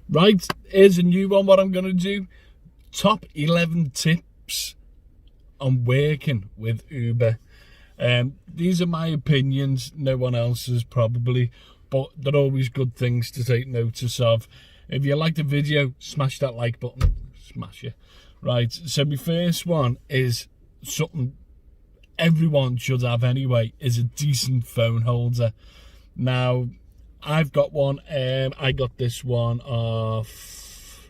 Right, here's a new one. What I'm going to do: top 11 tips on working with Uber. These are my opinions, no one else's probably, but they're always good things to take notice of. If you like the video, smash that like button. Smash it. Right, so my first one is something everyone should have anyway, is a decent phone holder. Now, I've got one. I got this one off,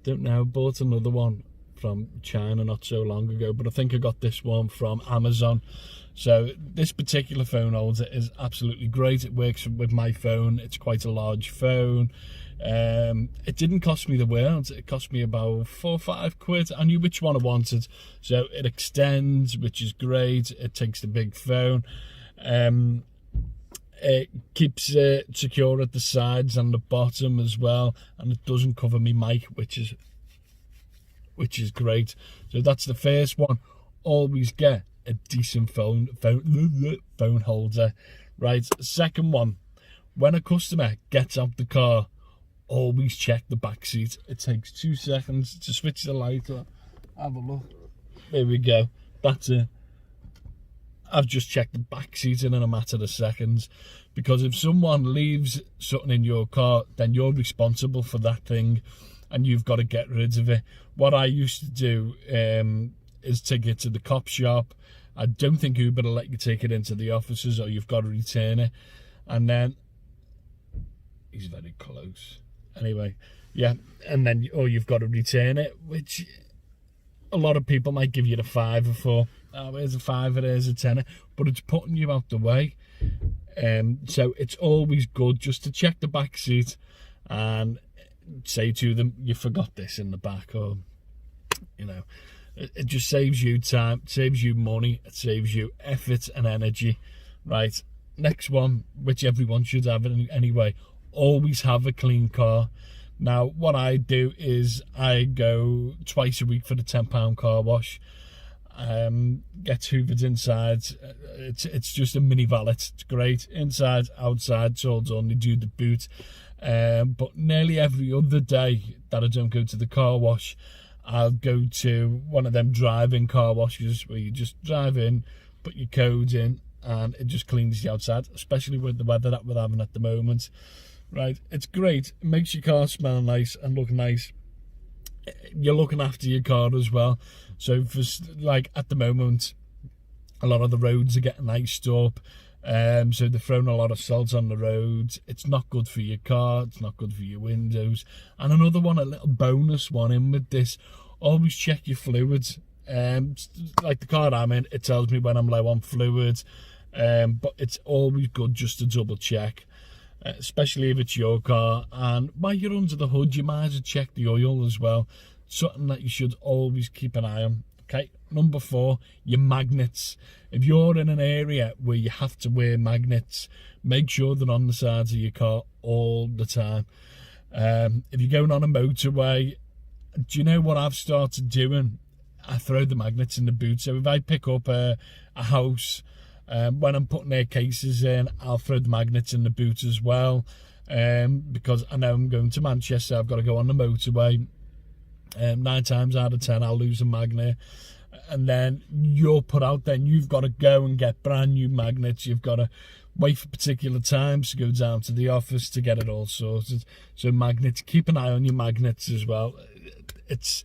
don't know, bought another one from China not so long ago, but I think I got this one from Amazon. So this particular phone holder is absolutely great. It works with my phone. It's quite a large phone. It didn't cost me the world. It cost me about £4 or £5. I knew which one I wanted, so it extends, which is great. It takes the big phone. It keeps it secure at the sides and the bottom as well, and it doesn't cover me mic, which is great. So that's the first one. Always get a decent phone holder. Right, second one, when a customer gets out the car, always check the back seat. It takes 2 seconds to switch the light on. Have a look. There we go. That's it. I've just checked the back seat in a matter of seconds, because if someone leaves something in your car, then you're responsible for that thing and you've got to get rid of it. What I used to do is take it to the cop shop. I don't think Uber will let you take it into the offices, or you've got to return it. And then, he's very close. Anyway, yeah, and then, or you've got to return it, which a lot of people might give you the £5 for. Oh, here's a £5, here's a £10, but it's putting you out the way. So it's always good just to check the back seat and say to them, you forgot this in the back, or, you know, it just saves you time, it saves you money, it saves you effort and energy. Right, next one, which everyone should have anyway, always have a clean car. Now, what I do is I go twice a week for the £10 car wash. Gets hoovered inside. It's just a mini valet. It's great inside, outside. It's all done. They do the boot. But nearly every other day that I don't go to the car wash, I'll go to one of them drive-in car washes where you just drive in, put your code in, and it just cleans the outside, especially with the weather that we're having at the moment. Right, it's great. It makes your car smell nice and look nice. You're looking after your car as well. So for, like, at the moment, a lot of the roads are getting iced up, so they're throwing a lot of salt on the roads. It's not good for your car, it's not good for your windows. And another one, a little bonus one in with this, always check your fluids. Like the car I'm in, it tells me when I'm low on fluids, but it's always good just to double check, especially if it's your car. And while you're under the hood, you might as well check the oil as well. Something that you should always keep an eye on. Okay, number 4, your magnets. If you're in an area where you have to wear magnets, make sure they're on the sides of your car all the time. If you're going on a motorway, do you know what I've started doing? I throw the magnets in the boot. So if I pick up a house, when I'm putting their cases in, I'll throw the magnets in the boot as well, because I know I'm going to Manchester, I've got to go on the motorway. 9 times out of 10 I'll lose a magnet, and then you're put out. Then you've got to go and get brand new magnets. You've got to wait for particular times to go down to the office to get it all sorted. So magnets, keep an eye on your magnets as well. It's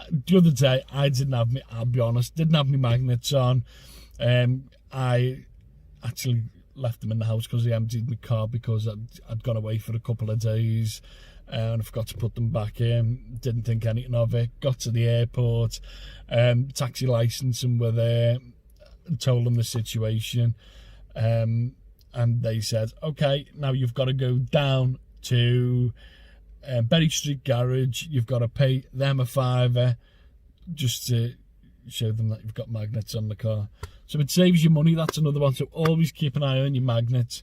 the other day I didn't have me, I'll be honest, didn't have my magnets on. I actually left them in the house because I emptied my car, because I'd gone away for a couple of days, and I forgot to put them back in. Didn't think anything of it. Got to the airport, taxi license, and were there. Told them the situation, and they said, okay, now you've got to go down to Berry Street Garage. You've got to pay them a £5 just to show them that you've got magnets on the car. So it saves you money. That's another one. So always keep an eye on your magnets.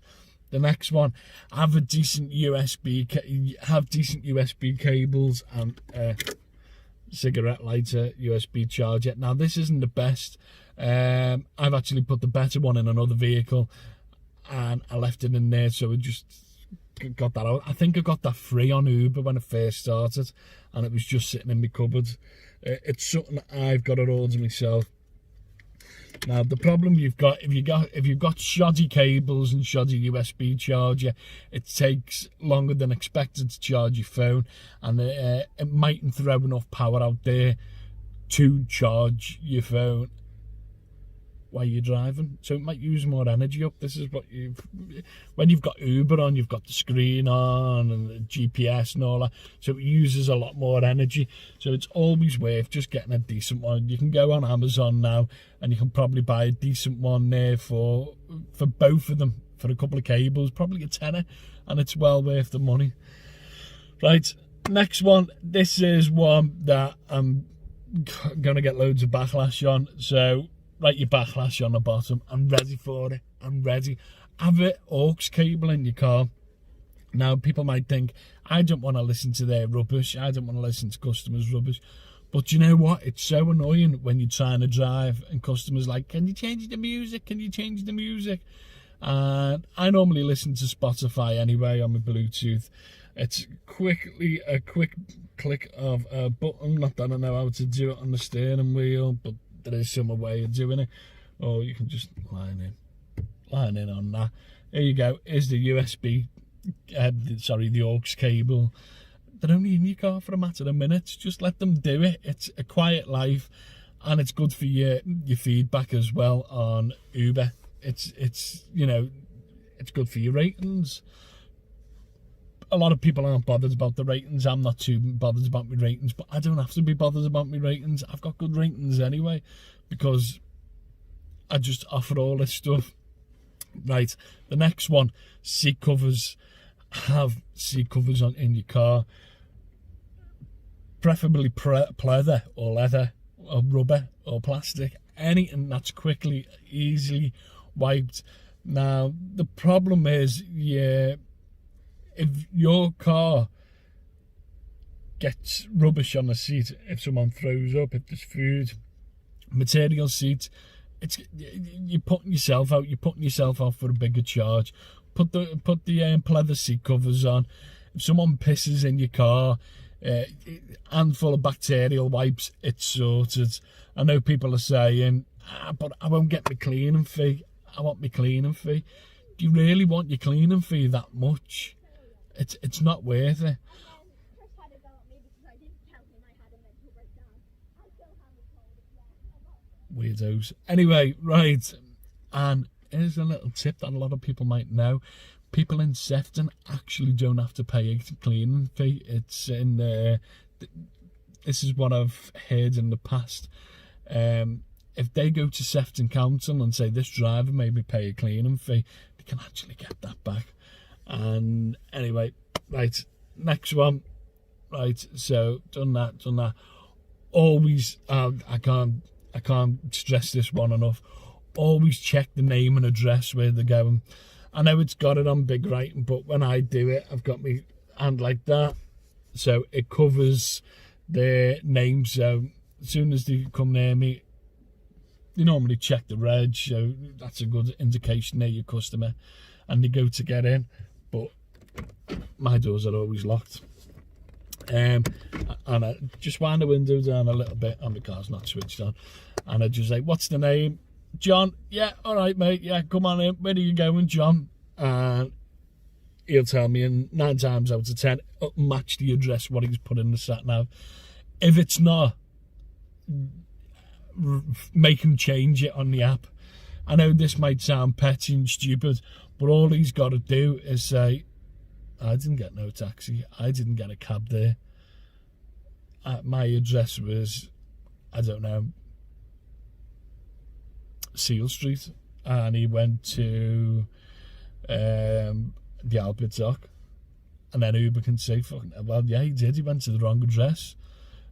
The next one, have a decent USB, have decent USB cables and cigarette lighter, USB charger. Now this isn't the best. I've actually put the better one in another vehicle, and I left it in there, so it just got that out. I think I got that free on Uber when it first started, and it was just sitting in my cupboard. It's something I've got to order myself. Now the problem you've got if you've got shoddy cables and shoddy USB charger, it takes longer than expected to charge your phone, and it mightn't throw enough power out there to charge your phone while you're driving, so it might use more energy up. This is what when you've got Uber on, you've got the screen on and the GPS and all that, so it uses a lot more energy. So it's always worth just getting a decent one. You can go on Amazon now and you can probably buy a decent one there for both of them for a couple of cables, probably a tenner, and it's well worth the money. Right, next one. This is one that I'm gonna get loads of backlash on, so write your backlash on the bottom. I'm ready for it. I'm ready. Have an aux cable in your car. Now, people might think, I don't want to listen to their rubbish. I don't want to listen to customers' rubbish. But you know what? It's so annoying when you're trying to drive and customers like, can you change the music? Can you change the music? And I normally listen to Spotify anyway on my Bluetooth. It's a quick click of a button. Not that I know how to do it on the steering wheel, but there is some way of doing it. Or you can just line in on that. There you go. Here's the USB, the aux cable. They're only in your car for a matter of minutes. Just let them do it. It's a quiet life, and it's good for your feedback as well on Uber. It's it's good for your ratings. A lot of people aren't bothered about the ratings. I'm not too bothered about my ratings, but I don't have to be bothered about my ratings. I've got good ratings anyway, because I just offer all this stuff. Right, the next one, seat covers. Have seat covers in your car, preferably pleather or leather or rubber or plastic, anything that's easily wiped. Now the problem is, if your car gets rubbish on the seat, if someone throws up, if there's food, material seat, you're putting yourself out. You're putting yourself out for a bigger charge. Put the pleather seat covers on. If someone pisses in your car, handful of bacterial wipes, it's sorted. I know people are saying, but I won't get my cleaning fee. I want my cleaning fee. Do you really want your cleaning fee that much? It's not worth it. Weirdos. Anyway, right, and here's a little tip that a lot of people might know. People in Sefton actually don't have to pay a cleaning fee. It's in this is what I've heard in the past. If they go to Sefton Council and say, this driver made me pay a cleaning fee, they can actually get that back. And anyway, right, next one. Right, so done that. Always, I can't stress this one enough. Always check the name and address where they're going. I know it's got it on big writing, but when I do it, I've got my hand like that, so it covers their name. So as soon as they come near me, they normally check the reg, so that's a good indication they're your customer, and they go to get in. But my doors are always locked. And I just wind the window down a little bit, and my car's not switched on, and I just say, what's the name? John. Yeah, all right, mate. Yeah, come on in. Where are you going, John? And he'll tell me, and 9 times out of 10, match the address what he's put in the sat nav. If it's not, make him change it on the app. I know this might sound petty and stupid, but all he's got to do is say, I didn't get no taxi. I didn't get a cab there. My address was, I don't know, Seal Street, and he went to the Albert Dock, and then Uber can say, well, yeah, he did. He went to the wrong address,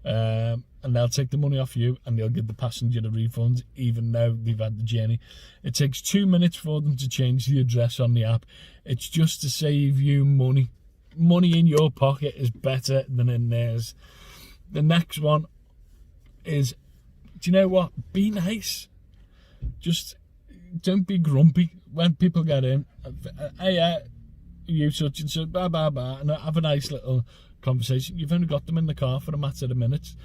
and they'll take the money off you, and they'll give the passenger the refund, even though they've had the journey. It takes 2 minutes for them to change the address on the app. It's just to save you money. Money in your pocket is better than in theirs. The next one is, do you know what? Be nice. Just don't be grumpy when people get in. Hey, you such and such, blah, blah, blah, and have a nice little conversation. You've only got them in the car for a matter of minutes.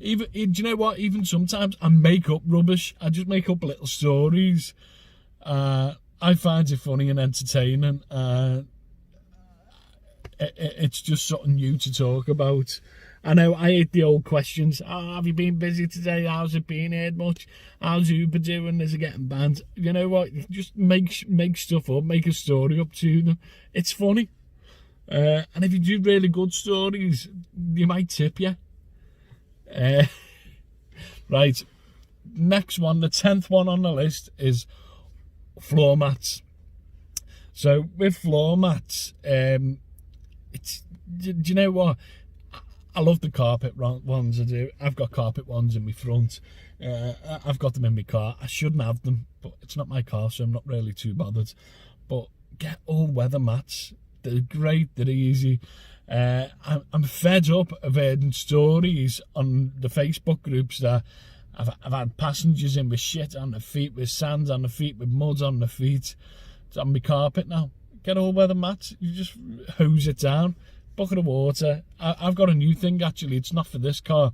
Even, do you know what? Even sometimes I make up rubbish. I just make up little stories. I find it funny and entertaining. It's just something new to talk about. I know I hate the old questions. Oh, have you been busy today? How's it been? Heard much? How's Uber doing? Is it getting banned? You know what? Just make stuff up. Make a story up to them. It's funny. And if you do really good stories, you might tip you. Right. Next one, the 10th one on the list is floor mats. So with floor mats, do you know what? I love the carpet ones. I do. I've got carpet ones in my front. I've got them in my car. I shouldn't have them, but it's not my car, so I'm not really too bothered. But get all weather mats. They're great. They're easy. I'm fed up of hearing stories on the Facebook groups that I've had passengers in with shit on their feet, with sand on their feet, with mud on their feet. It's on my carpet now. Get all weather mats. You just hose it down. Bucket of water. I've got a new thing actually. It's not for this car,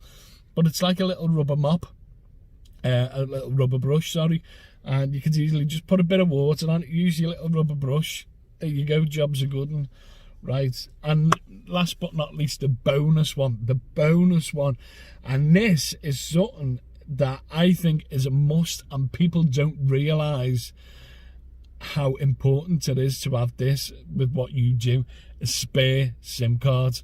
but it's like a little rubber mop, a little rubber brush, sorry, and you could easily just put a bit of water on it, use your little rubber brush. There you go, job's a good one. Right, and last but not least, the bonus one, and this is something that I think is a must, and people don't realise how important it is to have this with what you do. A spare SIM card.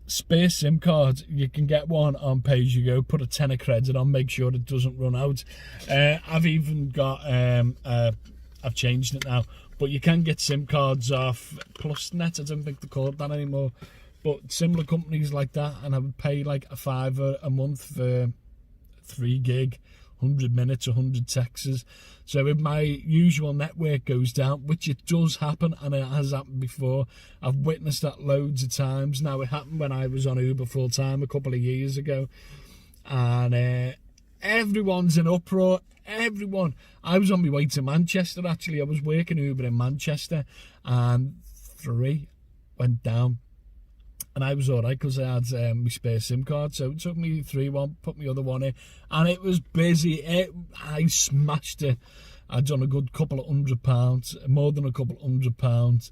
Spare SIM card, you can get one on pay as you go. Put a tenner credit on, make sure it doesn't run out. I've even got I've changed it now, but you can get SIM cards off PlusNet. I don't think they're called that anymore, but similar companies like that, and I would pay like a £5 a month for 3 gig, 100 minutes, 100 texts. So if my usual network goes down, which it does happen, and it has happened before, I've witnessed that loads of times. Now, it happened when I was on Uber full time a couple of years ago, and everyone's in uproar. Everyone. I was on my way to Manchester actually. I was working Uber in Manchester, and 3 went down. And I was alright because I had my spare SIM card, so it took me 3 one, put my other one in, and it was busy. I smashed it. I'd done a good couple of £100, more than a couple of £100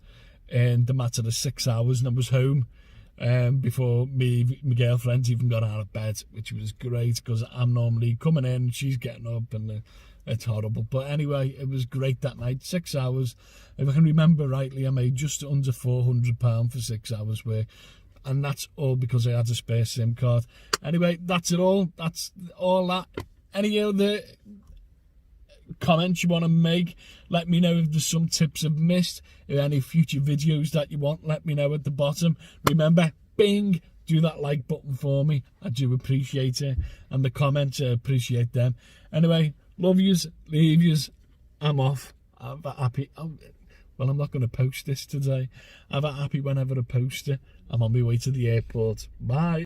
in the matter of 6 hours, and I was home before my girlfriend even got out of bed, which was great because I'm normally coming in, she's getting up, and it's horrible. But anyway, it was great that night. 6 hours. If I can remember rightly, I made just under £400 for 6 hours work. And that's all because I had a spare SIM card. Anyway, that's it all. That's all that. Any other comments you want to make? Let me know if there's some tips I've missed. If any future videos that you want, let me know at the bottom. Remember, bing, do that like button for me. I do appreciate it. And the comments, I appreciate them. Anyway, love yous, leave yous. I'm off. I'm happy. Well, I'm not going to post this today. I'm happy whenever I post it. I'm on my way to the airport. Bye.